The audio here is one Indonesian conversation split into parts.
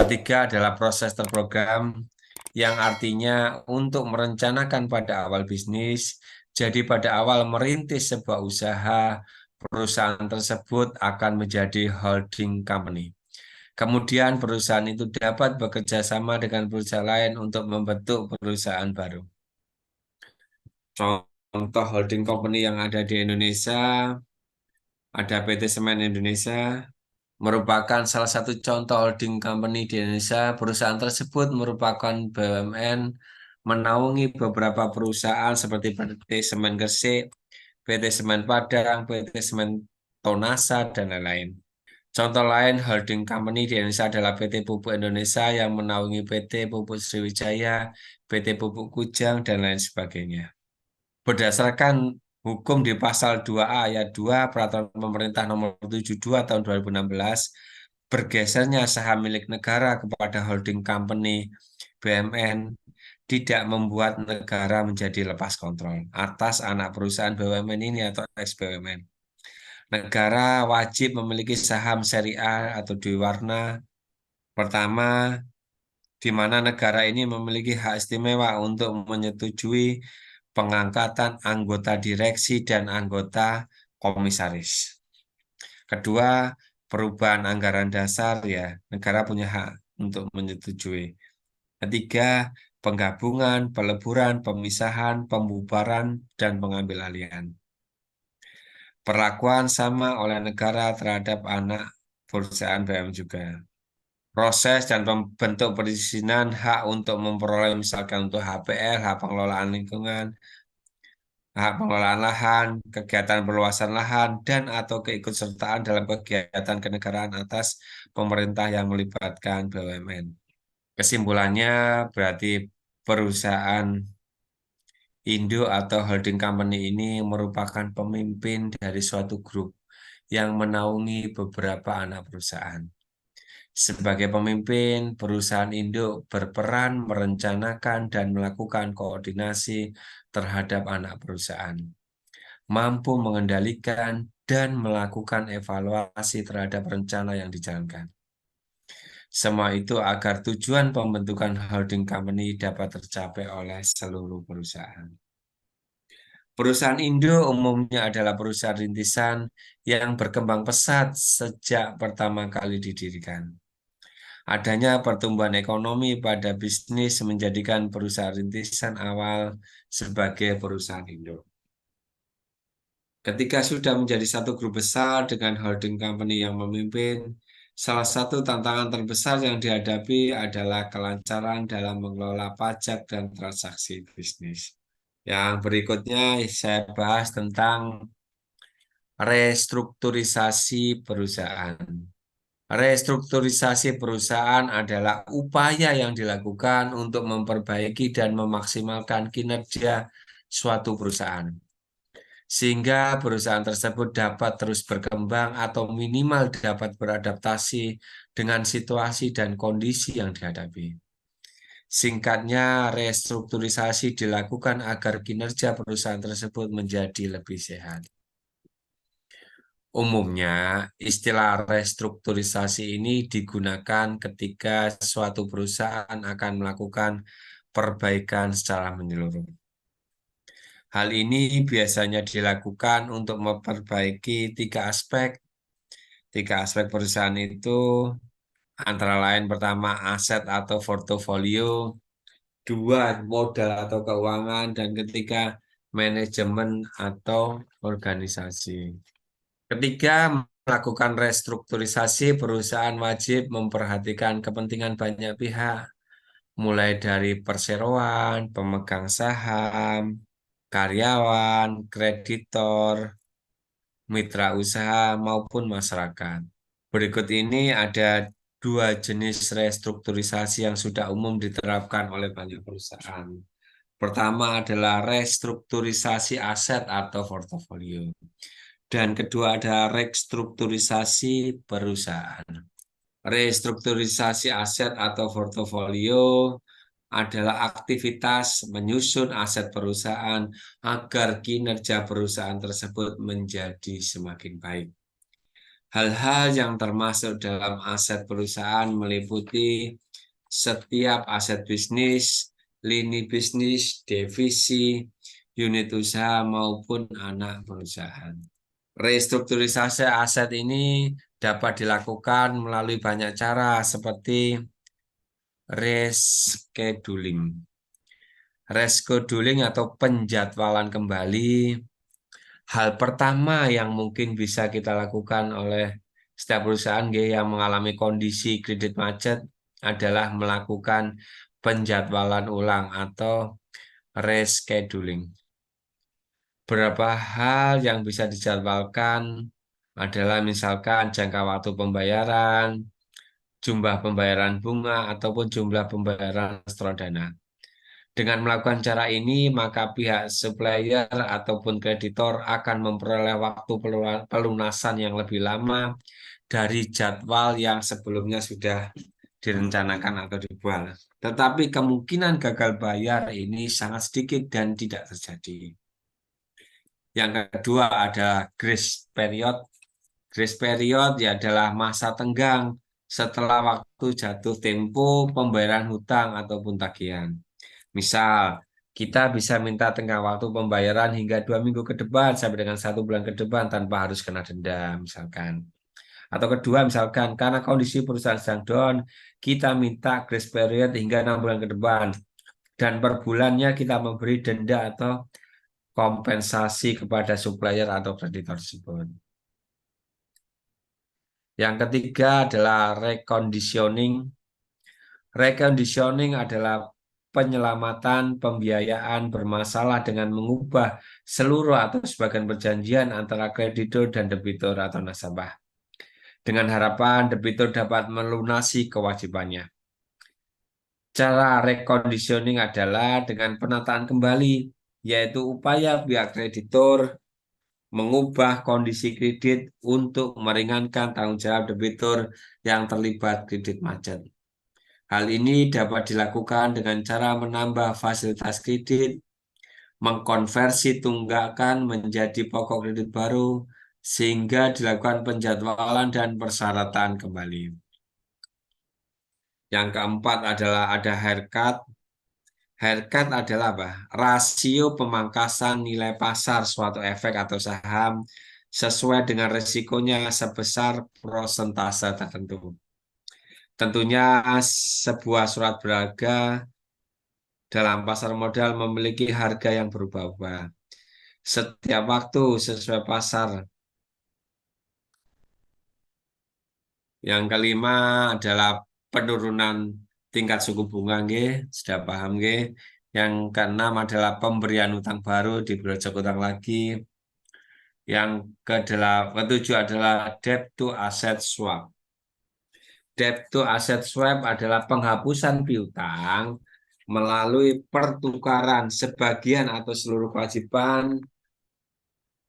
Ketiga adalah proses terprogram, yang artinya untuk merencanakan pada awal bisnis. Jadi pada awal merintis sebuah usaha, perusahaan tersebut akan menjadi holding company. Kemudian perusahaan itu dapat bekerja sama dengan perusahaan lain untuk membentuk perusahaan baru. Contoh holding company yang ada di Indonesia, ada PT Semen Indonesia, merupakan salah satu contoh holding company di Indonesia. Perusahaan tersebut merupakan BUMN, menaungi beberapa perusahaan seperti PT Semen Gresik, PT Semen Padang, PT Semen Tonasa, dan lain-lain. Contoh lain holding company di Indonesia adalah PT Pupuk Indonesia yang menaungi PT Pupuk Sriwijaya, PT Pupuk Kujang, dan lain sebagainya. Berdasarkan hukum di pasal 2A ayat 2 Peraturan Pemerintah Nomor 72 Tahun 2016, bergesernya saham milik negara kepada holding company BUMN tidak membuat negara menjadi lepas kontrol atas anak perusahaan BUMN ini atau ex-BUMN. Negara wajib memiliki saham seri A atau dwi warna. Pertama, di mana negara ini memiliki hak istimewa untuk menyetujui pengangkatan anggota direksi dan anggota komisaris. Kedua, perubahan anggaran dasar ya, negara punya hak untuk menyetujui. Ketiga, penggabungan, peleburan, pemisahan, pembubaran, dan pengambil alihan. Perlakuan sama oleh negara terhadap anak perusahaan BUMN juga. Proses dan bentuk perizinan hak untuk memperoleh misalkan untuk HPL, hak pengelolaan lingkungan, hak pengelolaan lahan, kegiatan perluasan lahan, dan atau keikutsertaan dalam kegiatan kenegaraan atas pemerintah yang melibatkan BUMN. Kesimpulannya berarti perusahaan induk atau holding company ini merupakan pemimpin dari suatu grup yang menaungi beberapa anak perusahaan. Sebagai pemimpin, perusahaan induk berperan merencanakan dan melakukan koordinasi terhadap anak perusahaan, mampu mengendalikan dan melakukan evaluasi terhadap rencana yang dijalankan. Semua itu agar tujuan pembentukan holding company dapat tercapai oleh seluruh perusahaan. Perusahaan induk umumnya adalah perusahaan rintisan yang berkembang pesat sejak pertama kali didirikan. Adanya pertumbuhan ekonomi pada bisnis menjadikan perusahaan rintisan awal sebagai perusahaan induk. Ketika sudah menjadi satu grup besar dengan holding company yang memimpin, salah satu tantangan terbesar yang dihadapi adalah kelancaran dalam mengelola pajak dan transaksi bisnis. Yang berikutnya saya bahas tentang restrukturisasi perusahaan. Restrukturisasi perusahaan adalah upaya yang dilakukan untuk memperbaiki dan memaksimalkan kinerja suatu perusahaan, sehingga perusahaan tersebut dapat terus berkembang atau minimal dapat beradaptasi dengan situasi dan kondisi yang dihadapi. Singkatnya, restrukturisasi dilakukan agar kinerja perusahaan tersebut menjadi lebih sehat. Umumnya, istilah restrukturisasi ini digunakan ketika suatu perusahaan akan melakukan perbaikan secara menyeluruh. Hal ini biasanya dilakukan untuk memperbaiki tiga aspek. Tiga aspek perusahaan itu antara lain pertama aset atau portofolio, dua modal atau keuangan, dan ketiga manajemen atau organisasi. Ketiga, melakukan restrukturisasi perusahaan wajib memperhatikan kepentingan banyak pihak, mulai dari perseroan, pemegang saham, karyawan, kreditor, mitra usaha, maupun masyarakat. Berikut ini ada dua jenis restrukturisasi yang sudah umum diterapkan oleh banyak perusahaan. Pertama adalah restrukturisasi aset atau portofolio. Dan kedua ada restrukturisasi perusahaan. Restrukturisasi aset atau portofolio adalah aktivitas menyusun aset perusahaan agar kinerja perusahaan tersebut menjadi semakin baik. Hal-hal yang termasuk dalam aset perusahaan meliputi setiap aset bisnis, lini bisnis, divisi, unit usaha maupun anak perusahaan. Restrukturisasi aset ini dapat dilakukan melalui banyak cara seperti rescheduling. Rescheduling atau penjadwalan kembali. Hal pertama yang mungkin bisa kita lakukan oleh setiap perusahaan yang mengalami kondisi kredit macet adalah melakukan penjadwalan ulang atau rescheduling. Beberapa hal yang bisa dijadwalkan adalah misalkan jangka waktu pembayaran, jumlah pembayaran bunga, ataupun jumlah pembayaran setor dana. Dengan melakukan cara ini, maka pihak supplier ataupun kreditor akan memperoleh waktu pelunasan yang lebih lama dari jadwal yang sebelumnya sudah direncanakan atau dibuat. Tetapi kemungkinan gagal bayar ini sangat sedikit dan tidak terjadi. Yang kedua ada grace period. Grace period ya adalah masa tenggang setelah waktu jatuh tempo pembayaran hutang ataupun tagihan. Misal, kita bisa minta tenggang waktu pembayaran hingga 2 minggu ke depan sampai dengan 1 bulan ke depan tanpa harus kena denda, misalkan. Atau kedua, misalkan karena kondisi perusahaan sedang down, kita minta grace period hingga 6 bulan ke depan. Dan per bulannya kita memberi denda atau kompensasi kepada supplier atau kreditor tersebut. Yang ketiga adalah reconditioning. Reconditioning adalah penyelamatan pembiayaan bermasalah dengan mengubah seluruh atau sebagian perjanjian antara kreditur dan debitur atau nasabah. Dengan harapan debitur dapat melunasi kewajibannya. Cara reconditioning adalah dengan penataan kembali, yaitu upaya pihak kreditur mengubah kondisi kredit untuk meringankan tanggung jawab debitur yang terlibat kredit macet. Hal ini dapat dilakukan dengan cara menambah fasilitas kredit, mengkonversi tunggakan menjadi pokok kredit baru, sehingga dilakukan penjadwalan dan persyaratan kembali. Yang keempat adalah ada haircut. Haircut adalah apa? Rasio pemangkasan nilai pasar suatu efek atau saham sesuai dengan risikonya sebesar prosentase tertentu. Tentunya sebuah surat berharga dalam pasar modal memiliki harga yang berubah-ubah. Setiap waktu sesuai pasar. Yang kelima adalah penurunan tingkat suku bunga, nggih. Sudah paham, nggih. Yang keenam adalah pemberian utang baru di projek utang lagi. Yang ketujuh adalah debt to asset swap. Debt to asset swap adalah penghapusan piutang melalui pertukaran sebagian atau seluruh kewajiban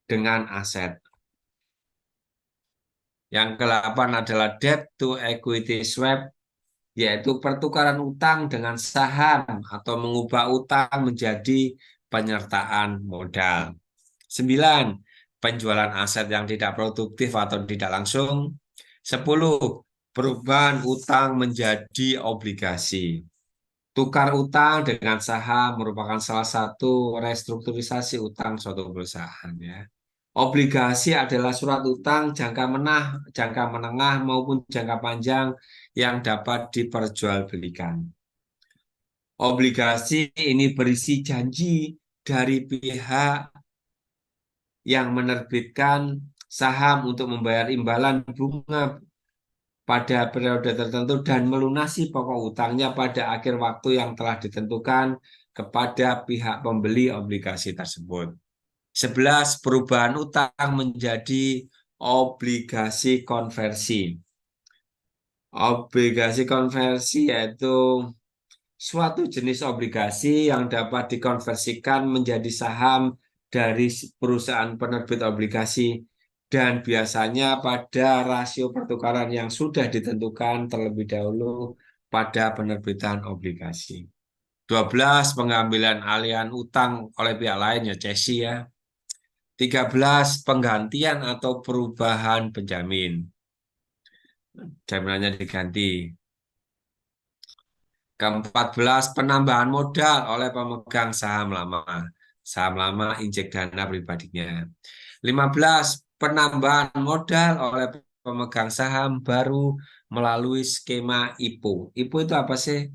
dengan aset. Yang ke-8 adalah debt to equity swap, yaitu pertukaran utang dengan saham atau mengubah utang menjadi penyertaan modal. 9. Penjualan aset yang tidak produktif atau tidak langsung. 10. Perubahan utang menjadi obligasi. Tukar utang dengan saham merupakan salah satu restrukturisasi utang suatu perusahaan, ya. Obligasi adalah surat utang jangka menengah maupun jangka panjang yang dapat diperjualbelikan. Obligasi ini berisi janji dari pihak yang menerbitkan saham untuk membayar imbalan bunga pada periode tertentu dan melunasi pokok utangnya pada akhir waktu yang telah ditentukan kepada pihak pembeli obligasi tersebut. 11. Perubahan utang menjadi obligasi konversi. Obligasi konversi yaitu suatu jenis obligasi yang dapat dikonversikan menjadi saham dari perusahaan penerbit obligasi dan biasanya pada rasio pertukaran yang sudah ditentukan terlebih dahulu pada penerbitan obligasi. 12. Pengambilan alihan utang oleh pihak lain, ya cesi, ya. 13 penggantian atau perubahan penjamin. Jaminannya diganti. Ke-14 penambahan modal oleh pemegang saham lama. Saham lama injek dana pribadinya. 15 penambahan modal oleh pemegang saham baru melalui skema IPO. IPO itu apa sih?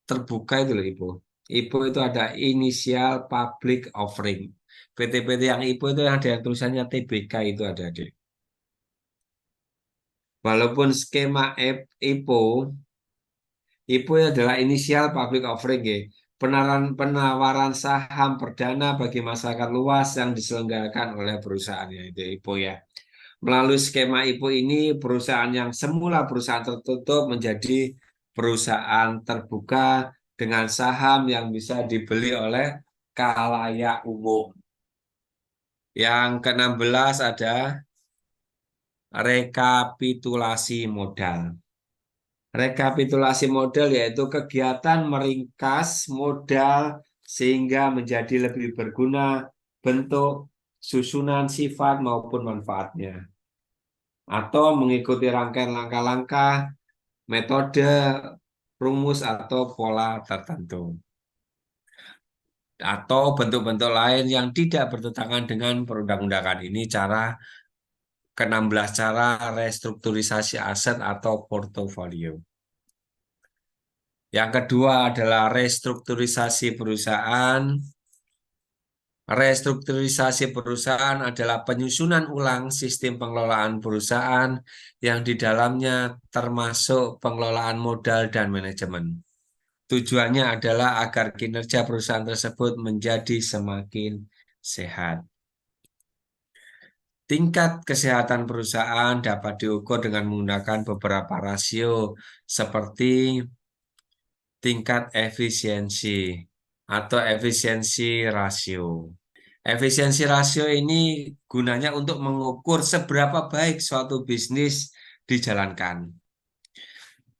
Terbuka itu loh IPO. IPO itu ada Initial Public Offering. PT-PT yang IPO itu yang ada tulisannya TBK itu ada di. Walaupun skema IPO itu adalah inisial public offering, ya. Penawaran saham perdana bagi masyarakat luas yang diselenggarakan oleh perusahaan, yaitu IPO ya. Melalui skema IPO ini, perusahaan yang semula perusahaan tertutup menjadi perusahaan terbuka dengan saham yang bisa dibeli oleh khalayak umum. Yang ke-16 ada rekapitulasi modal. Rekapitulasi modal yaitu kegiatan meringkas modal sehingga menjadi lebih berguna bentuk, susunan, sifat maupun manfaatnya. Atau mengikuti rangkaian langkah-langkah, metode, rumus atau pola tertentu. Atau bentuk-bentuk lain yang tidak bertentangan dengan perundang-undangan ini ke-16 cara restrukturisasi aset atau portofolio. Yang kedua adalah restrukturisasi perusahaan. Restrukturisasi perusahaan adalah penyusunan ulang sistem pengelolaan perusahaan yang di dalamnya termasuk pengelolaan modal dan manajemen. Tujuannya adalah agar kinerja perusahaan tersebut menjadi semakin sehat. Tingkat kesehatan perusahaan dapat diukur dengan menggunakan beberapa rasio seperti tingkat efisiensi atau efisiensi rasio. Efisiensi rasio ini gunanya untuk mengukur seberapa baik suatu bisnis dijalankan.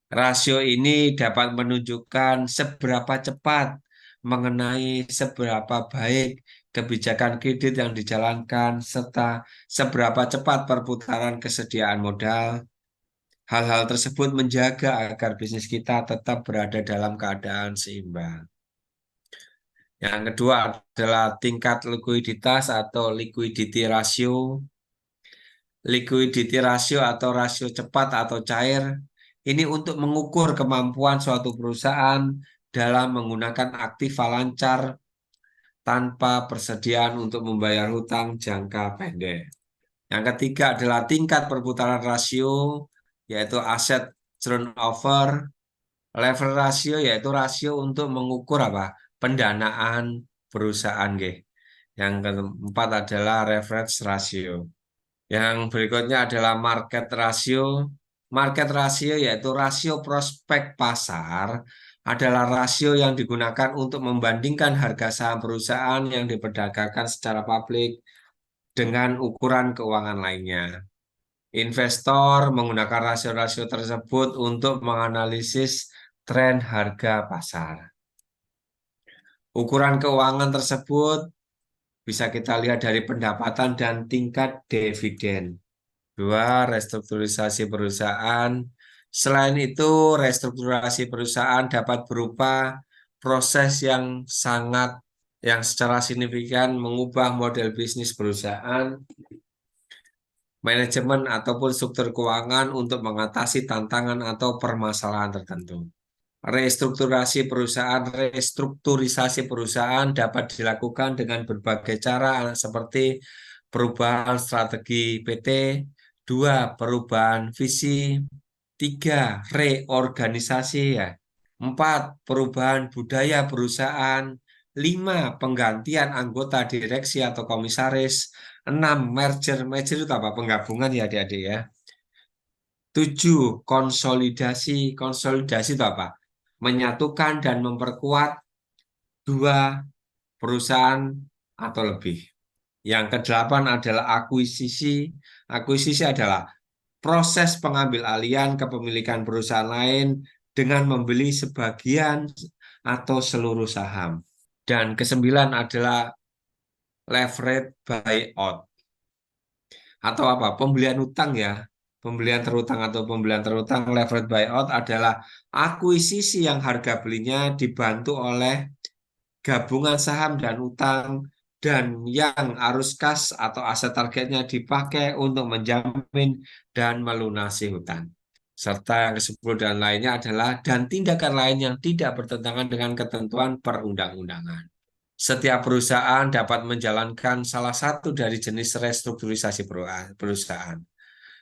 Rasio ini dapat menunjukkan seberapa cepat mengenai seberapa baik kebijakan kredit yang dijalankan serta seberapa cepat perputaran kesediaan modal. Hal-hal tersebut menjaga agar bisnis kita tetap berada dalam keadaan seimbang. Yang kedua adalah tingkat likuiditas atau liquidity ratio. Liquidity ratio atau rasio cepat atau cair. Ini untuk mengukur kemampuan suatu perusahaan dalam menggunakan aktiva lancar tanpa persediaan untuk membayar hutang jangka pendek. Yang ketiga adalah tingkat perputaran rasio, yaitu aset turnover. Level rasio yaitu rasio untuk mengukur apa? Pendanaan perusahaan, nggih. Yang keempat adalah leverage ratio. Yang berikutnya adalah market ratio. Market ratio yaitu rasio prospek pasar adalah rasio yang digunakan untuk membandingkan harga saham perusahaan yang diperdagangkan secara publik dengan ukuran keuangan lainnya. Investor menggunakan rasio-rasio tersebut untuk menganalisis tren harga pasar. Ukuran keuangan tersebut bisa kita lihat dari pendapatan dan tingkat dividen. Dua, restrukturisasi perusahaan. Selain itu, restrukturisasi perusahaan dapat berupa proses yang secara signifikan mengubah model bisnis perusahaan, manajemen ataupun struktur keuangan untuk mengatasi tantangan atau permasalahan tertentu. Restrukturisasi perusahaan dapat dilakukan dengan berbagai cara seperti perubahan strategi PT, 2 perubahan visi, 3 reorganisasi ya, 4 perubahan budaya perusahaan, 5 penggantian anggota direksi atau komisaris, 6 merger itu apa? Penggabungan ya adik-adik ya. 7 konsolidasi itu apa? Menyatukan dan memperkuat 2 perusahaan atau lebih. Yang ke-8 adalah akuisisi. Akuisisi adalah proses pengambil alihan kepemilikan perusahaan lain dengan membeli sebagian atau seluruh saham. Dan ke-9 adalah leverage buyout. atau apa? Pembelian utang ya. Pembelian terutang atau pembelian terutang leverage buyout adalah akuisisi yang harga belinya dibantu oleh gabungan saham dan utang dan yang arus kas atau aset targetnya dipakai untuk menjamin dan melunasi hutang. Serta yang ke-10 dan lainnya adalah dan tindakan lain yang tidak bertentangan dengan ketentuan perundang-undangan. Setiap perusahaan dapat menjalankan salah satu dari jenis restrukturisasi perusahaan.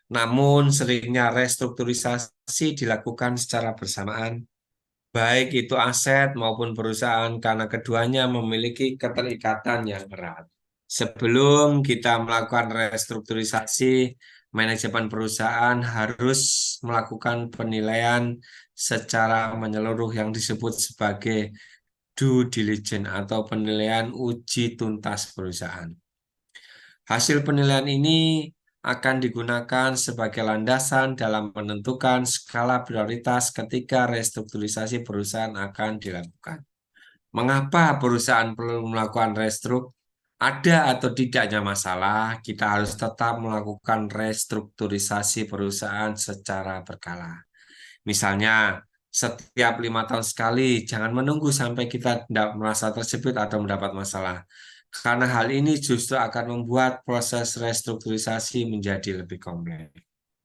Namun, seringnya restrukturisasi dilakukan secara bersamaan, baik itu aset maupun perusahaan, karena keduanya memiliki keterikatan yang erat. Sebelum kita melakukan restrukturisasi, manajemen perusahaan harus melakukan penilaian secara menyeluruh yang disebut sebagai due diligence atau penilaian uji tuntas perusahaan. Hasil penilaian ini akan digunakan sebagai landasan dalam menentukan skala prioritas ketika restrukturisasi perusahaan akan dilakukan. Mengapa perusahaan perlu melakukan restruk? Ada atau tidaknya masalah, kita harus tetap melakukan restrukturisasi perusahaan secara berkala. Misalnya, setiap 5 tahun sekali, jangan menunggu sampai kita tidak merasa terjepit atau mendapat masalah. Karena hal ini justru akan membuat proses restrukturisasi menjadi lebih kompleks.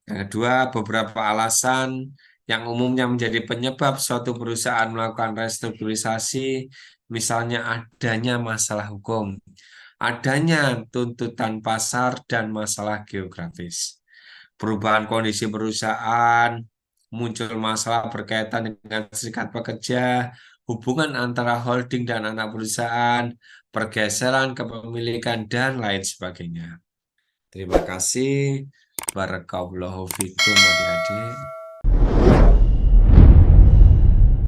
Yang kedua, beberapa alasan yang umumnya menjadi penyebab suatu perusahaan melakukan restrukturisasi, misalnya adanya masalah hukum, adanya tuntutan pasar, dan masalah geografis. Perubahan kondisi perusahaan, muncul masalah berkaitan dengan serikat pekerja, hubungan antara holding dan anak perusahaan, pergeseran kepemilikan, dan lain sebagainya. Terima kasih. Barakallahu fikum adik-adik.